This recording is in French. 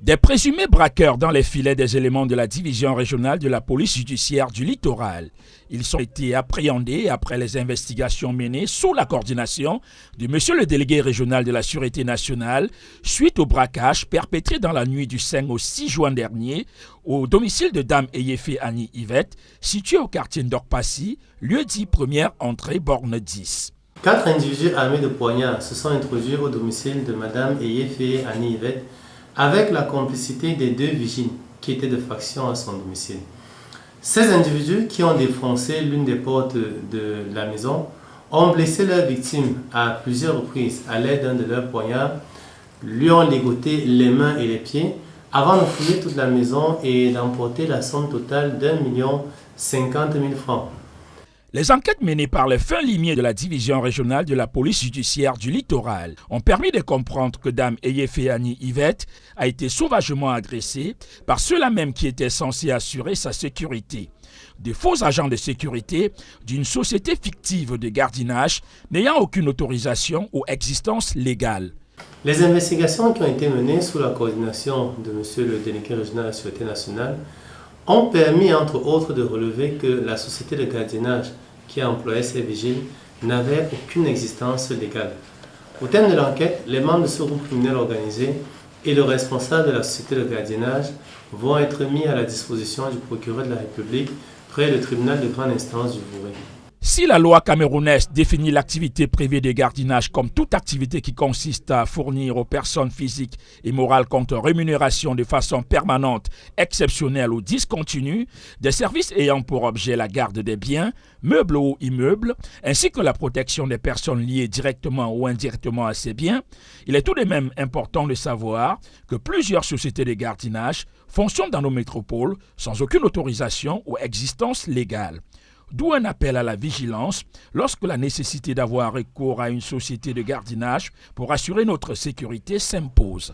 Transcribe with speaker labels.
Speaker 1: Des présumés braqueurs dans les filets des éléments de la division régionale de la police judiciaire du littoral. Ils ont été appréhendés après les investigations menées sous la coordination de monsieur le délégué régional de la Sûreté nationale suite au braquage perpétré dans la nuit du 5 au 6 juin dernier au domicile de Dame Eyefe Annie Yvette, situé au quartier Ndorpassi, lieu dit première entrée borne 10.
Speaker 2: 4 individus armés de poignards se sont introduits au domicile de Madame Eyefe Annie Yvette avec la complicité des 2 vigiles qui étaient de faction à son domicile. Ces individus qui ont défoncé l'une des portes de la maison ont blessé leur victime à plusieurs reprises à l'aide d'un de leurs poignards, lui ont ligoté les mains et les pieds avant de fouiller toute la maison et d'emporter la somme totale d'1,050 000 francs.
Speaker 1: Les enquêtes menées par les fins limiers de la division régionale de la police judiciaire du littoral ont permis de comprendre que Dame Eyefe Annie Yvette a été sauvagement agressée par ceux-là même qui étaient censés assurer sa sécurité. De faux agents de sécurité d'une société fictive de gardiennage n'ayant aucune autorisation ou existence légale.
Speaker 2: Les investigations qui ont été menées sous la coordination de monsieur le délégué régional de la Sûreté nationale ont permis entre autres de relever que la société de gardiennage qui employait ces vigiles n'avait aucune existence légale. Au terme de l'enquête, les membres de ce groupe criminel organisé et le responsable de la société de gardiennage vont être mis à la disposition du procureur de la République près du tribunal de grande instance du Vouré.
Speaker 1: Si la loi camerounaise définit l'activité privée de gardiennage comme toute activité qui consiste à fournir aux personnes physiques et morales contre rémunération de façon permanente, exceptionnelle ou discontinue, des services ayant pour objet la garde des biens, meubles ou immeubles, ainsi que la protection des personnes liées directement ou indirectement à ces biens, il est tout de même important de savoir que plusieurs sociétés de gardiennage fonctionnent dans nos métropoles sans aucune autorisation ou existence légale. D'où un appel à la vigilance lorsque la nécessité d'avoir recours à une société de gardiennage pour assurer notre sécurité s'impose.